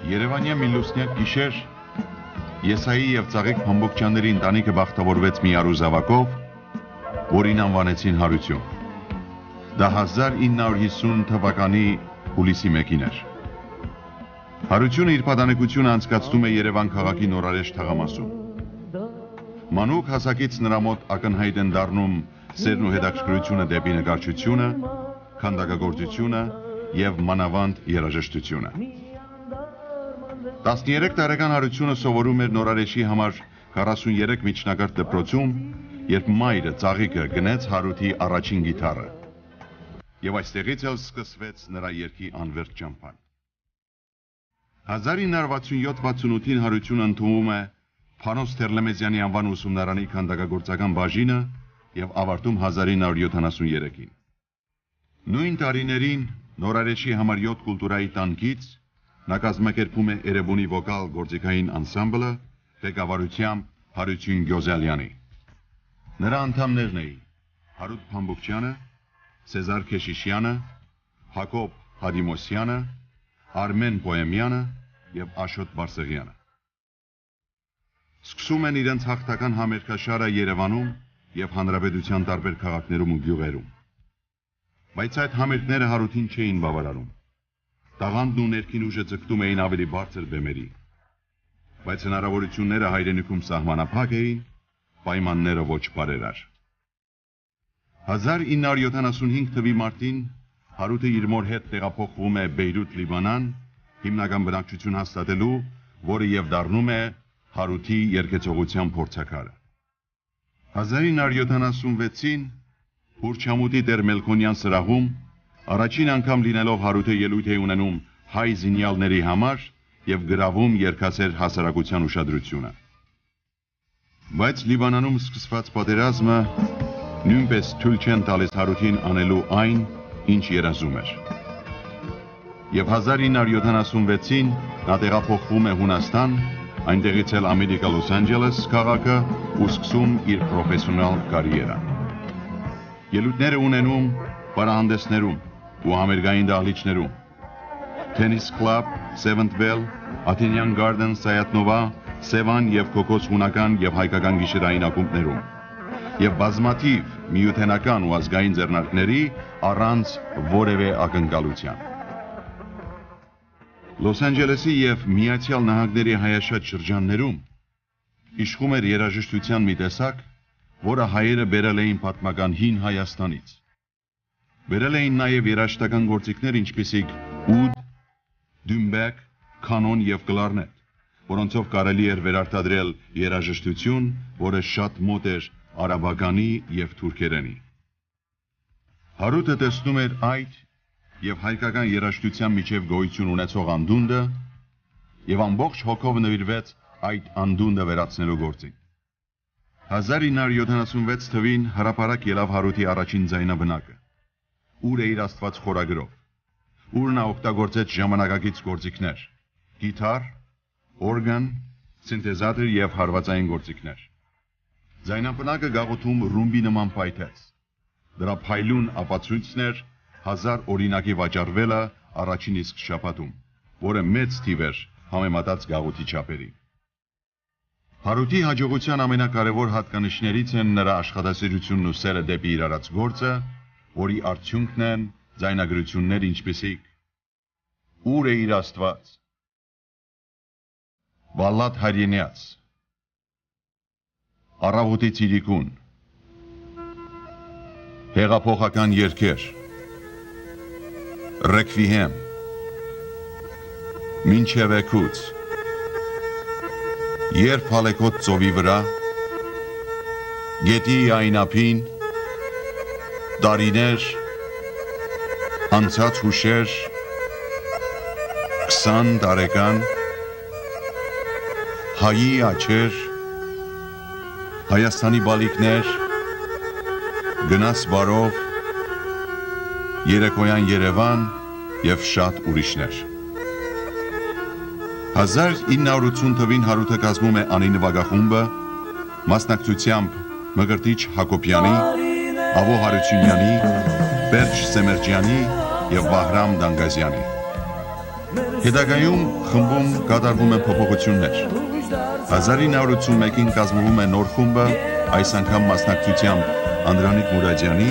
Երևանյան մի լուսնյակ գիշեր Եսայի և Ծաղիկ Փամբոկչյանների ընտանիքը բախտավորվեց մի առուզավակով, որին անվանեցին Հարություն։ Դա 1950 թվականի հուլիսի 1-ին էր։ Հարությունը իր պատանեկությունը անցկացնում է Երևան քաղաքի նորարեշ թաղամասում։ Մանուկ հասակից նրա մոտ ակնհայտ են դառնում սերն ու հետաքրքրությունը դեպի նկարչությունը, քանդակագործությունը և մանավանդ երաժշտությունը։ 13 տարեկան Հարությունը սովորում էր Նորարեշի համար 43 միջնակարգ դպրոցում, երբ մայրը Ծաղիկը գնեց Հարութի առաջին գիտառը։ Եվ այստեղից էլ սկսվեց նրա երգի անվերջ ճամփան։ 1967-68-ին Հարությունը ընդունվում է Փանոս Թերլեմեզյանի անվան ուսումնարանի քանդակագործական բաժինը և ավարտում 1973-ին։ Նույն տարիներին Նորարեշի համար 7 կուլտուրայի տանկից նա կազմակերպում է Էրեբունի վոկալ գործիքային անսամբլը ղեկավարությամբ Հարություն Գյոզալյանի։ Նրա անդամներն էին Հարութ Փամբոկչյանը, Սեզար Քեշիշյանը, Հակոբ Հադիմոսյանը, Արմեն Պոեմյանը և Աշոտ Բարսեղյանը։ Սկսում են իրենց հաղթական համերգաշարը Երևանում և հանրապետության տարբեր քաղաքներում ու գյուղերում։ Բայց այդ համերգները Հարութին չէին բավարարում։ Տաղանդն ու ներքին ուժը ձգտում էին ավելի բարձր բեմերի, բայց հնարավորությունները հայրենիքում սահմանափակ էին, պայմանները ոչ բարերար։ 1975 թվականի մարտին Հարութը իր մոր հետ տեղափոխվում է Բեյրութ, Լիբանան, հիմնական բնակչություն հաստատելու, որը և դառնում է Հարութի երգեցողության փորձաքարը։ 1976-ին Հուրչամուտի Տեր Մելքոնյան սրահում առաջին անգամ լինելով Հարութը ելույթ է ունենում հայ զինյալների համար և գրավում երգասեր հասարակության ուշադրությունը։ Բայց Լիբանանում սկսված պատերազմը նույնպես թույլ չեն տալիս Հարութին անելու այն, ինչ երազում էր։ Եվ 1976-ին նա տեղափոխվում է Հունաստան, այնտեղից էլ Ամերիկա Լոս Անջելես քաղաքը ու սկսում իր պրոֆեսիոնալ կարիերան։ Ելույթներ է ունենում պարահանդեսներում ու համերգային դահլիճներում, Tennis Club, Seventh Bell, Athenian Garden, Sayat-Nova, Sevan և Կոկոս հունական և հայկական գիշերային ակումբներում և բազմաթիվ միութենական ու ազգային ձեռնարկների առանց որևէ ակնկալության։ Լոս Անջելեսի և Միացյալ Նահանգների հայաշատ շրջաններում իշխում էր երաժշտության մի տեսակ, որը հայերը բերել էին պատմական հին Հայաստանից։ Բերել էին նաև երաժշտական գործիքներ, ինչպիսիք ուդ, դյումբեկ, կանոն և կլարնետ, որոնցով կարելի էր վերարտադրել երաժշտություն, որը շատ մոտ էր արաբականի և թուրքերենի։ Հարութը տեսնում էր այդ և հայկական երաժշտության միջև գոյություն ունեցող անդունդը և ամբողջ հոգով նվիրվեց այդ անդունդը վերացնելու գործին։ 1976 թվին հրապարակ ելավ Հարութի առաջին ձայնաբնակը, ուր է իր Աստված խորագրով, ուր նա օգտագործեց ժամանակակից գործիքներ, գիտար, օրգան, սինթեզատոր և հարվածային գործիքներ։ Ձայնապնակը գաղութում ռումբի նման փայթեց։ Դրա փայլուն ապացույցն էր 1000 օրինակի վաճառվելը առաջին իսկ շաբաթում, որը մեծ թիվ էր համեմատած գաղութի չափերի։ Հարութի հաջողության ամենակարևոր հատկանիշներից են նրա աշխատասիրությունն ու սերը դեպի իր արած գործը, որի արդյունքն են ձայնագրություններ ինչպիսիք «Ուր է իր Աստված», «Վալլաթ Հարյենյաց», «Առավոտի ցիրիկուն», «Հեղափոխական երգեր», «Ռեքվիհեմ», «Մինչև էգուց», «Երբ հալեքոտ ծովի վրա», «Գետի այնափին», «Տարիներ», «Անցած հուշեր», «20 տարեկան», «Հայի աչեր», «Հայաստանի բալիկներ», «Գնաս բարով», «Երեկոյան Երևան» և շատ ուրիշներ։ 1980 թվին Հարութը կազմում է Անի նվագախումբը, մասնակցությամբ Մկրտիչ Հակոբյանի, Ավո Հարությունյանի, Պերճ Սեմերջյանի և Վահրամ Դանգազյանի։ Հետագայում խմբում կատարվում են փոփոխություններ։ 1981-ին կազմվում է նոր խումբը, այս անգամ մասնակցությամբ Անդրանիկ Մուրադյանի,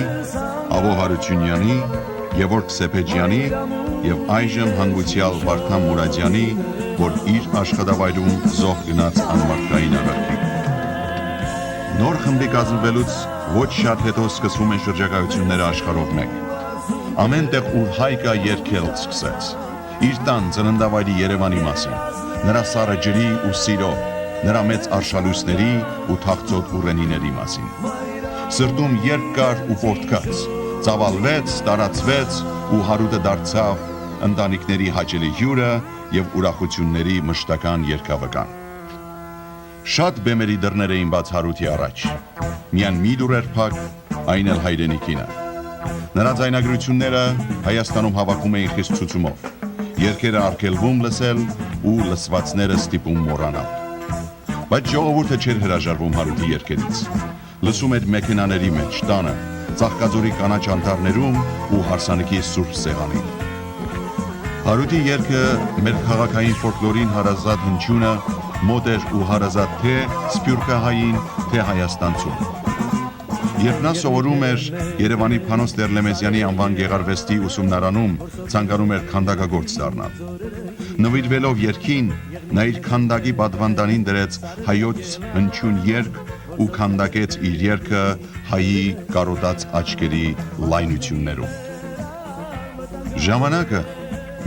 Ավո Հարությունյանի, Գևորգ Սեփեջյանի եւ այժմ հանգուցյալ Վարդան Մուրադյանի, որ իր աշխատավայրում զոհ գնաց անմարդկային արարքի։ Նոր խմբի կազմվելուց ոչ շատ հետո սկսվում են շրջագայությունները աշխարհով մեկ։ Ամեն տեղ ուր հայկա երգել սկսեց։ Իր տան ծննդավայրի Երևանի մասին, նրա սառը ջրի ու սիրո, նրա մեծ արշալույսների ու թախծոտ ուռենիների մասին։ Սրտում երկ կար ու պորտկաց, ծավալվեց, տարածվեց ու հարուտը դարձավ ընտանիքների հաճելի հյուրը եւ ուրախությունների մշտական երկավական։ Շատ բեմերի դռներ էին բաց հարութի առաջ։ Միայն մի դուռ էր փակ, այն էլ հայրենիքինը։ Նրա ձայնագրությունները Հայաստանում հավաքում էին խիստ ցուցումով։ Երգերը արգելվում լսել ու լսվածները ստիպում մոռանալ։ Բայց ժողովուրդը չէր հրաժարվում հարութի երգերից։ Լսում էր մեքենաների մեջ, տանը, Ծաղկաձորի կանաչ անտառներում ու հարսանիքի սուրբ սեղանին։ Հարութի երգը մեր քաղաքային ֆոլկլորին հարազատ հնչյունը մոտ էր ու հարազատ թե սփյուռքահային, թե հայաստանցուն։ Երբ նա սովորում էր Երևանի Փանոս Տեր-Լեմեզյանի անվան գեղարվեստի ուսումնարանում, ցանկանում էր քանդակագործ դառնալ։ Նվիրվելով երգին, նա իր քանդակի պատվանդանին դրեց հայոց հնչյուն երգ ու քանդակեց իր երգը հայի կարոտած աչքերի լայնություններում։ Ժամանակը,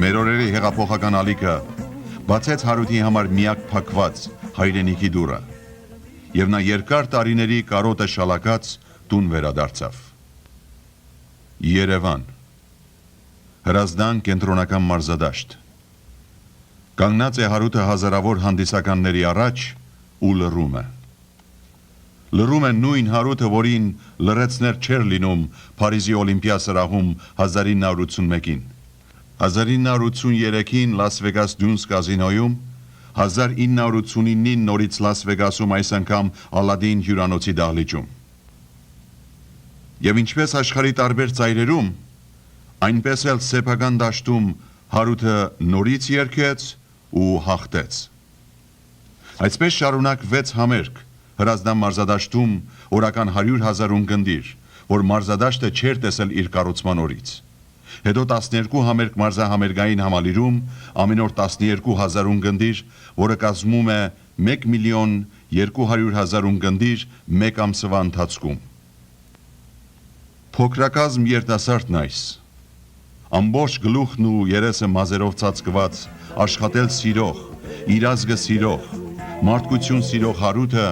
մեր օրերի հեղափոխական ալիքը, բացեց հարութի համար միակ փակված հայրենիքի դուռը, եւ նա երկար տարիների կարոտը շալակած տուն վերադարձավ։ Երևան, Հրազդան կենտրոնական մարզադաշտ։ Կանգնած է հարութը հազարավոր հանդիսականների առաջ ու լռում է։ Լռում է նույն հարութը, որին լռեցներ չէր լինում Փարիզի Օլիմպիա սրահում 1981-ին, 1983-ին Լաս Վեգաս Դյունս կազինոյում, 1989-ին նորից Լաս Վեգասում, այս անգամ Ալադին հյուրանոցի դահլիճում։ Եվ ինչպես աշխարհի տարբեր ծայրերում, այնպես էլ սեփական դաշտում հարութը նորից երգեց ու հաղթեց։ Այսպես շարունակվեց համերգ Հրազդան մարզադաշտում օրական 100,000 ունկնդիր, որ մարզադաշտը չէր տեսել իր կառուցման օրից։ Հետո 12 համերգ մարզահամերգային համալիրում ամեն օր 12,000 ունկնդիր, որը կազմում է 1,200,000 ունկնդիր մեկ ամսվա ընթացքում։ Փոքրակազմ երիտասարդն այս, ամբողջ գլուխն ու երեսը մազերով ծածկված, աշխատել սիրող, իր ազգը սիրող, մարդկություն սիրող հարութը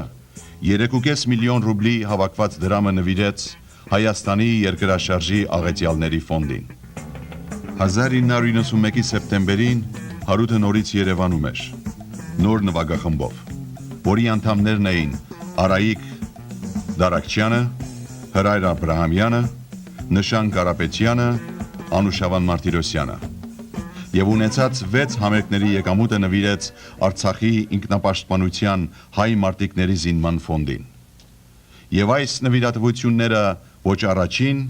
3,5 միլիոն ռուբլի հավաքված դրամը նվիրեց Հայաստանի երկրաշարժի աղետյալների ֆոնդին։ 1991-ի սեպտեմբերին հարութը նորից Երևանում էր, նոր նվագախմբով, որի անդամներն էին Արայիկ Դարակչյանը, Հրայր Աբրահամյանը, Նշան Կարապետյանը, Անուշավան Մարտիրոսյանը, եւ ունեցած 6 համերգների եկամուտը նվիրեց Արցախի ինքնապաշտպանության հայ մարտիկների զինման ֆոնդին։ Եվ այս նվիրատվությունները ոչ առաջին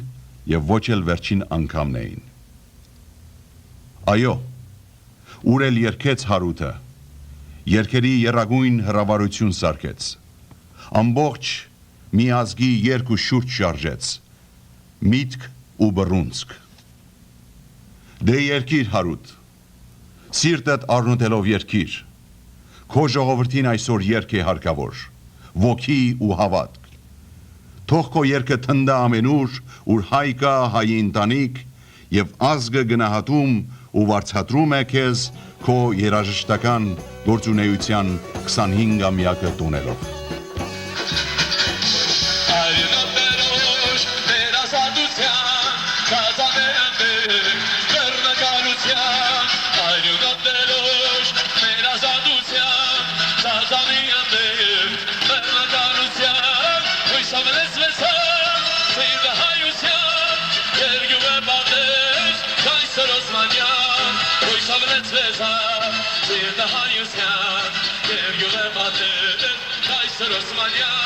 եւ ոչ էլ վերջին անգամն էին։ Այո, ուր էլ երգեց հարութը, երգերի եռագույն հրավառություն սարքեց, ամբողջ մի ազգի երկ ու շուրջ շարժեց, միտք ու բռունցք։ Դե երկիր հարութ, սիրտդ առնոտելով երկիր, քո ժողովրդին այսօր երկ է հարկավոր, ոգի ու հավատք, թող քո երկը թնդա ամենուր, ուր հայ կա, հայի ընտանիք, եւ ազգը գնահատում ու վարձատրում է քեզ քո երաժշտական գործունեության 25-ամյակը տոնելով։ Osmania,